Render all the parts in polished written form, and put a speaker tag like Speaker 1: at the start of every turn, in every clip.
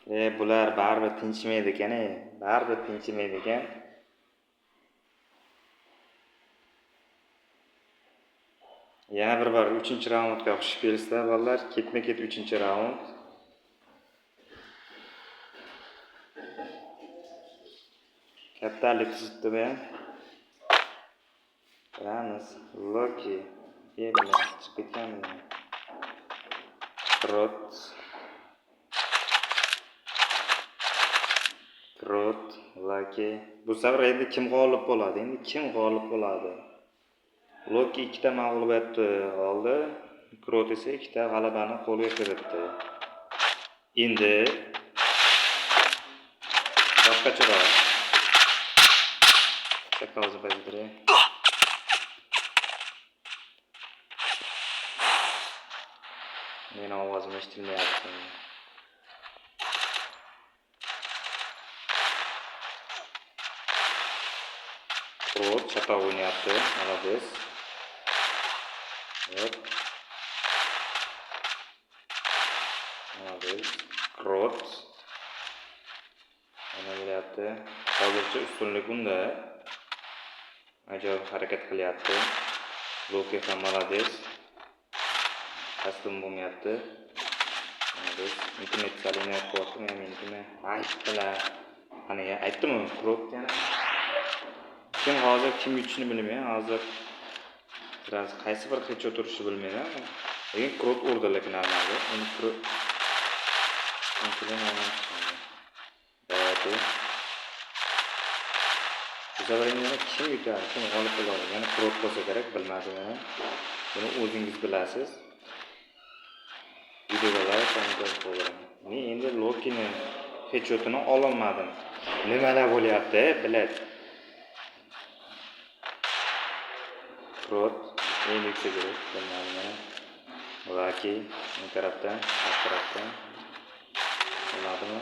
Speaker 1: Bular baribir tinchimaydi ekan, baribir tinchimaydi ekan. Yana bir bor 3-raundga xush kelibsizlar bolalar. Ketma-ket 3-raund. Kattalik tutdi bu ham. Ramos, Loki, bilan chiqib ketganmi? Krot, Loki. Bu safar endi kim g'olib bo'ladi? Loki 2 ta mag'lubiyatni oldi. Krot esa 2 ta g'alabani qo'lga kiritdi. Endi boshqacharoq. Chaqalni bajardi. Meni ovozim eshitilmayapti. Krot chapa o'ynayapti. Молодец. Молодец. Krot. Mana bo'lyapti. Hozircha ustunlik unda. Ajoyib harakat qilyapti. Loki ham молодец. Taslim bo'lmayapti. Молодец. Internet salinayap qo'yapti, menimi. Aytdilar. Qani aytdim-ku, Krot yana. Kim hozir kim yutishini bilmayman. Hozir biraz qaysi bir hech o'tirishni bilmayman. Lekin Krot urdi lekin normalda. Uni Krot Bu safar yana kim yutadi, kim g'olib bo'ladi? Yana Krot bo'lsa kerak, bilmadim men. Buni o'zingiz bilasiz. Videoga like qo'ying. Men endi Lokini hech o'tini ololmadim. Nimalar bo'lyapti, biladi. Krot endi yutsa kerak, bilmadim. Loki bu tarafdan, bu tarafdan. Bo'ladimi?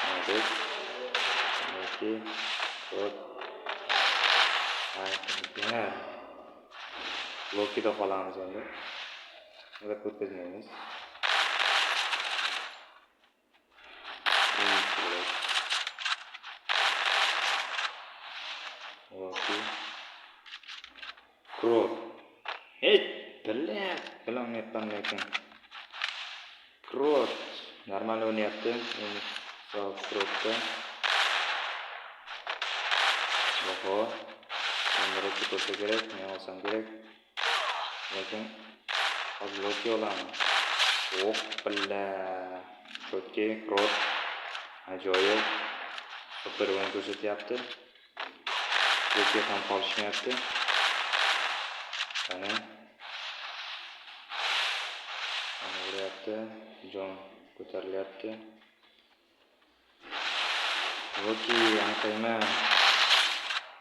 Speaker 1: Молодец. Loki, Krot. Aytdim. Loki'da qolamiz endi. Ular ko'tkazmaymiz. Loki. Krot. Bilmayapman lekin. Krot normal o'ynayapti. Krotda. Oho. Endi ko'rsa kerak, men olsam kerak. Lekin hozir Loki olaman. Chotki, Krot. Ajoyib. Super o'yin ko'rsatyapti. Loki ham qolishmayapti. Mana bo'lyapti. Jon ko'tarilyapti. Loki anqayma.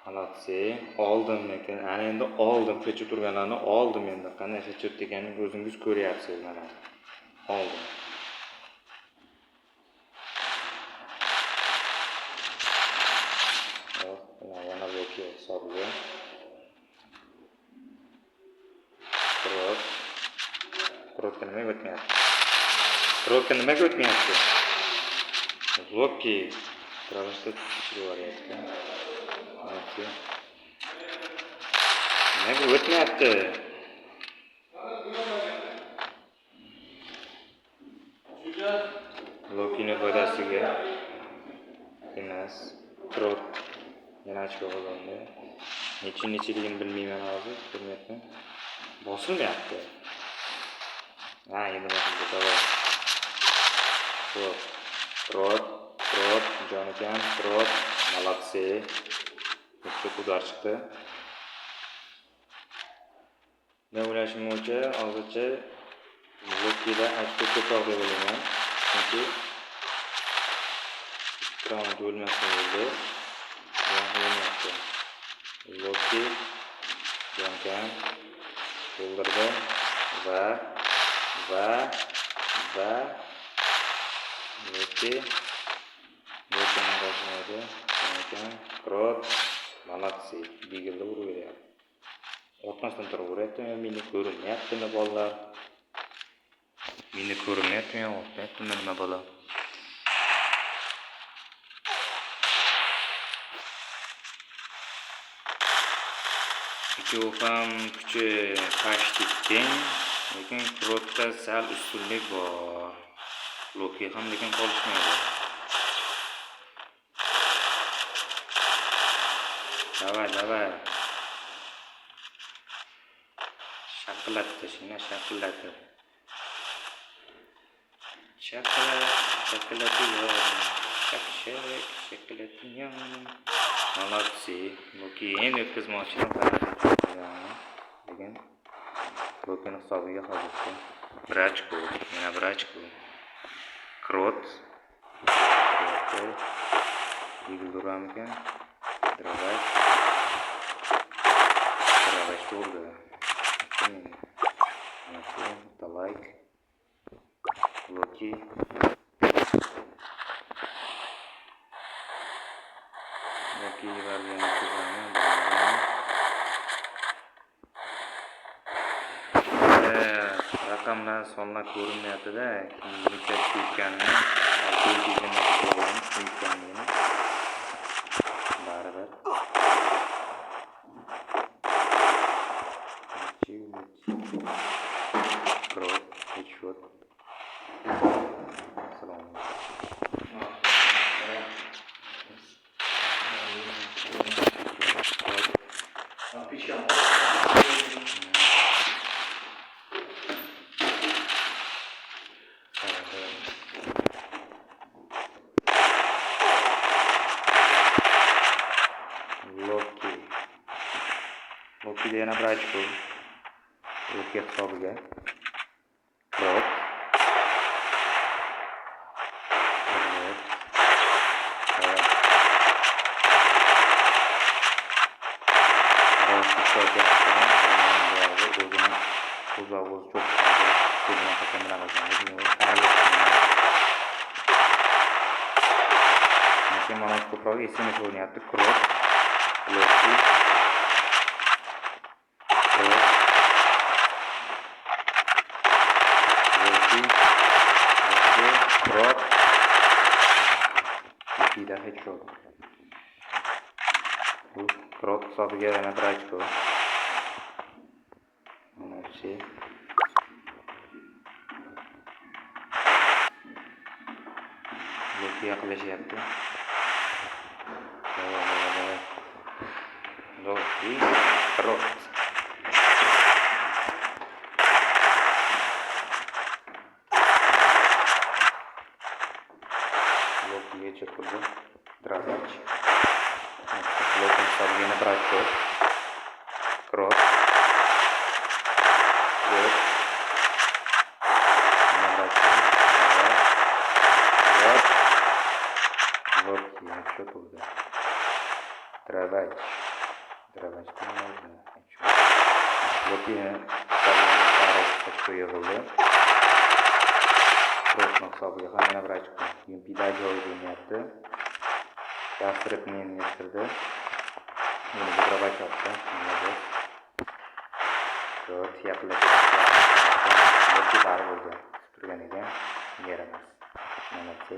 Speaker 1: Молодцы. Oldim lekin. Ana endi oldim. Hech turganlarni oldim endi. Qanday hech deganini o'zingiz ko'ryapsiz mana. Oldim. Yana Loki hisobga. Krotga nimaga o'tmayapti? Loki Travishda chiqaryapti. Nimaga o'tmayapti? Lokining foydasiga emas. Krot yana ochko qoldi. Nechiligini bilmayman hozir, ko'ryapman. Bosilmayapti. Endi bosildi, to'g'ri. Krot, Jonathan, Krot, молодцы. Bitta udar chiqdi. Men o'ylashimcha, hozircha Loki'da ochko ko'proq deb o'ylayman. Chunki raund o'lmasdan bo'ldi. Loki Jonathan o'ldirdi va Loki qo'shmaydi. Krot, молодцы. Bigilda uraveradi. O'tmasdan turib urayapti, meni ko'rinmayaptimi bolalar? Meni ko'rinmayapti, yo'qmayapti nima bola. Ikkovi ham kuchi почти teng, lekin Kurotda sal ustunlik bor. Loki ham lekin qolishmaydi. Давай. Shaqillatdi, shuni shaqillatdi. Shaqillatıyor. Shaqillatıyor. Молодцы. Loki endi o'tkazmoqchilar qarashmoqchilar. Lekin Lokining hisobiga hozircha 1 ochko, yana 1 ochko. Krot. Yig'iluramikan. Dravaj bo'ldi. Like. Loki. Vargan raqamlar sonlar ko'rinmayapti-da, necha ekanini, baribir. Krot, headshot. Assalomu Loki yana 1 ochko. Loki hisobiga. Krot. Mana ko'proq SMS o'ynayapti. Krot, Loki, Krot, Lokida headshot. Krot hisobiga yana 1 ochko. Молодцы. Loki yaqinlashyapti. Loki, Krot. Lokiga chekildi. Dravaj. Loki hisobiga yana 1 ochko. Krot. Loki headshot bo'ldi. Dravaj bo'ldi. Loki hisobiga yig'ildi. Krotning hisobiga ham yana 1 ochko. Yumpida joyi o'ynayapti. Yastirib meni yastirdi. Buni dravaj otdi. Krot yaqinlashdi. Loki bari bo'ldi. Turgan ekan. Yaramas. Молодцы.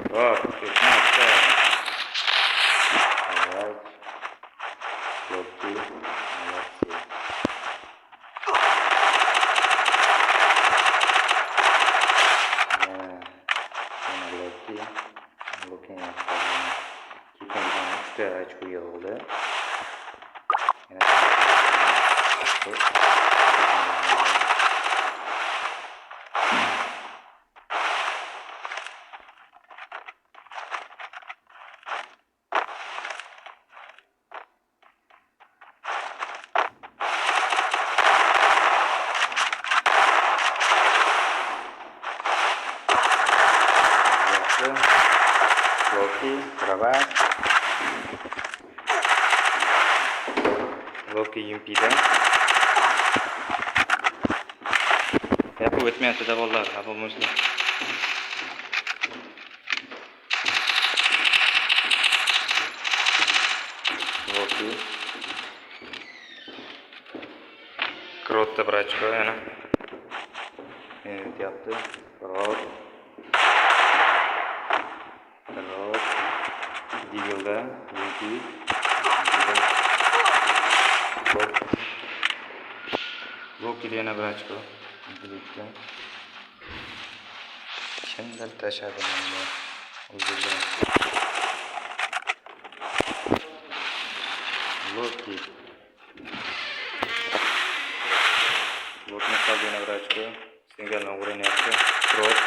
Speaker 1: Вот, пятнадцатая. Давай. Loki. Молодцы. Loki ochko yig'ildi. Loki, Dravaj. Loki yumpida. Yapib o'tmayapti davollar, bo'lmaslar. Loki. Krotda bir ochko yana. Yaptı. Krot. Deagle'da Loki. Loki'da yana bir ochko. Birlikda. Kimdir tashladi menga. O'ziga. Loki. Loki'ni qoldi yana bir ochko. Singaldan o'ranyapti. Krot.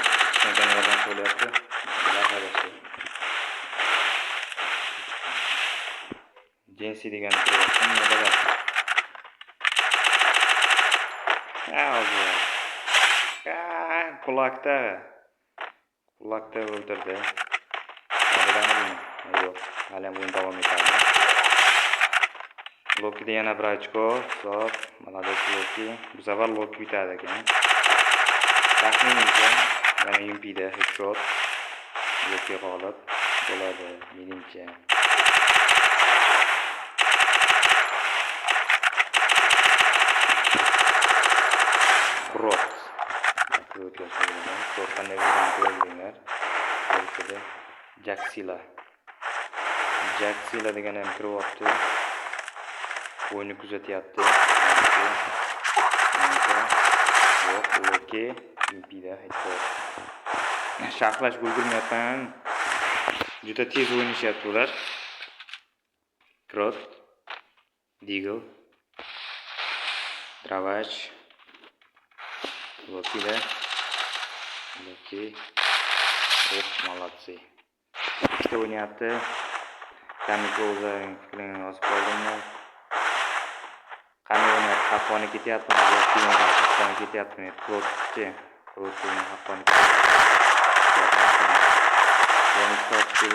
Speaker 1: Singaldan qo'lyapti. Lahadasi. Jensi degan qilyapti. Nima bo'ladi? Kulakta o'ldirdi. Nima? Yo'q. Hali o'yin davom etadi. Loki'da yana bir ochko. Hisob. Молодец Loki. Bu safar Loki yutadi ekan. Taxminimcha yana Yumpida headshot. Loki g'olib bo'ladi menimcha. Krot. Krot qanday bo'lganini ko'rdinglar. O'rtada Jaxila degan ham kiryapti. O'yinni kuzatyapti. Yo'q, Loki Yumpida headshot. Shaxlash ulgurmayapman. Juda tez o'ynashyapti ular. Krot, Deagle, Dravach, Loki'da. Loki. Молодцы. İşte oynayapti. Kamika o'zing fikringni yozib qoldingmi? Qanday o'ynayapti? Haqqoni ketyaptimi? Loki'ning haqqoni ketyaptimi? Krotchi. Krotning haqqoni ketyaptimi? Yani Krotchi.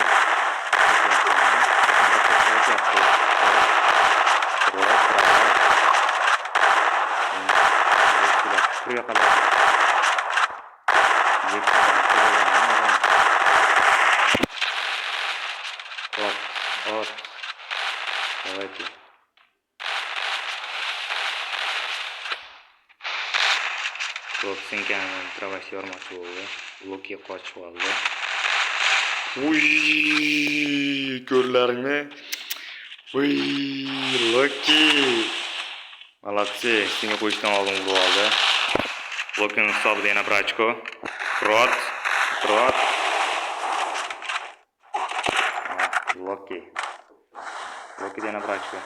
Speaker 1: Şuraya kadar. От. Давайте. Krotsingan travash yormoqchi bo'ldi. Loki qochib oldi. Ko'rlaringmi? Loki. Молодцы. Senga qo'yishdan oldin urib oldi. Lokining hisobida yana bir ochko. Krot. Loki'da yana bir ochko.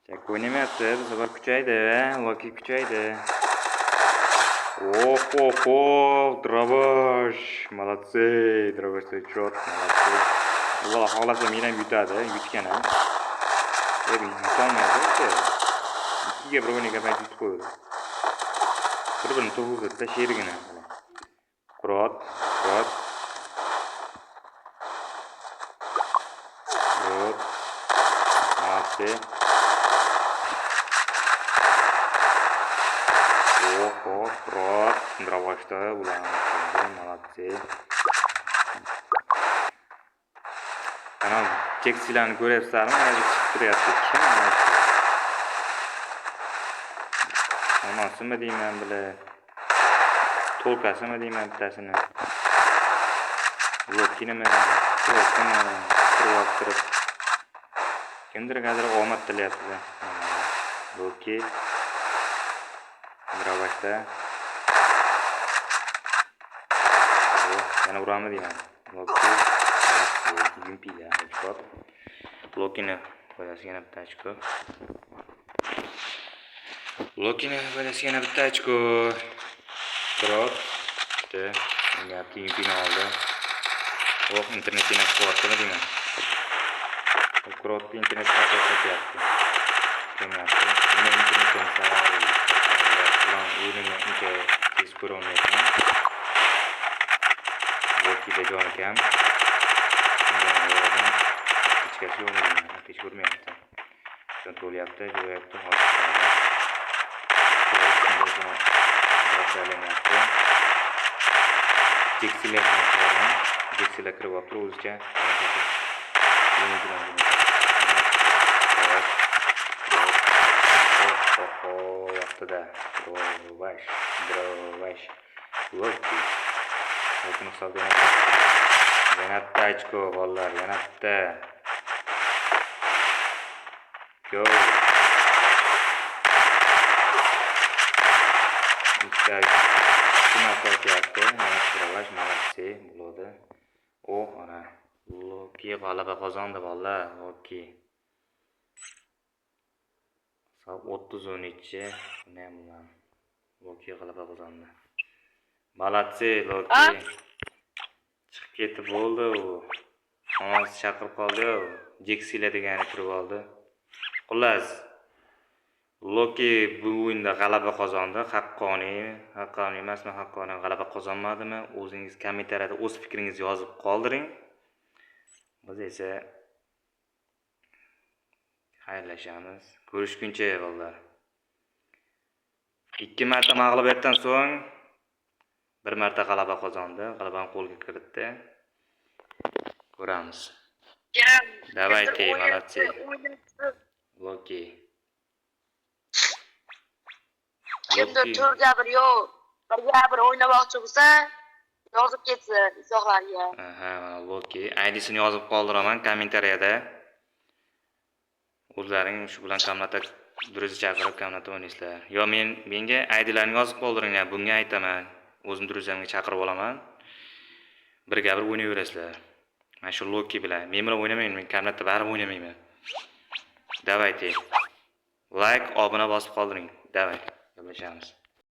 Speaker 1: Chak o'ynamayapti, bu safar kuchaydi. Loki kuchaydi. Dravach. Молодцы. Dravach headshot. Молодцы. Ular xohlasa men ham yutadi, yutgan ham. Yutolmaydi. Ikkiga bir o'ynagan payt yutib qo'ydi. Bir-birini to'g'ri tashirgina. Krot. Молодцы. Krot. Dravachda ular. Молодцы. Ana Jaxilani ko'ryapsizlarmi? Mana chiqib turyapti. Kim? Onasimi deyman bile. Tolkasimi deyman bittasini. Loki'nimi? Krotni kimdir hozir omad tilayapti. Loki. Dravachda. Yana urami deyman. Loki. Yumpida headshot. Loki'ni foydasiga yana bitta ochko. Krot. Yapti Yumpini oldi. Internetini qilyaptimi deyman. Krotni internetga qilyapti. Demayapti. Meni internetim sara. O'yinni uncha tez ko'ra olmayapman. Loki'da jon kam. Hech ko'rmayapti. Kontrolyapti, jo'yapti, Jaxila kiryapti o'zicha. Oho, vaqtida. Drovash. Loki. Lekin hisobda yana bitta ochko bolalar, yana bitta. Go. Ikkita marta o'tyapti. Mana drovash молодцы bo'ladi. Ana Loki g'alaba qozondi bolalar. Loki. Hisob 30-13. Buni ham bilan. Loki g'alaba qozondi. Молодцы Loki. Chiqib ketib bo'ldi u. Onasi chaqirib qoldi-yu. Jeksila degani turib oldi. Xullas, Loki bu o'yinda g'alaba qozondi. Haqqoniy emasmi, haqqoniy g'alaba qozonmadimi? O'zingiz kommentariyada o'z fikringizni yozib qoldiring. Biz esa xayrlashamiz. Ko'rishguncha bolalar. 2 marta mag'lubiyatdan so'ng 1 marta g'alaba qozondi. G'alabani qo'lga kiritdi. Ko'ramiz. Давайте, молодцы. Loki.
Speaker 2: Kimdir 4-1 yo'q, 1-1 o'ynamoqchi bo'lsa, yozib ketsin izohlarga.
Speaker 1: Aha, Loki. ID'sini yozib qoldiraman kommentariyada. O'zlaring shu bilan kamnata duruz chaqirib kamnata o'ynaysizlar. Yo menga ID'larni yozib qoldiringlar, bunga aytaman. O'zim duruzamga chaqirib olaman. Birga bir o'ynayverasizlar. Mana shu Loki bilan. Men bilan o'ynamayman, men kamnata barib o'ynamayman. Давайте. Like, obuna bosib qoldiring. Давай, gaplashamiz.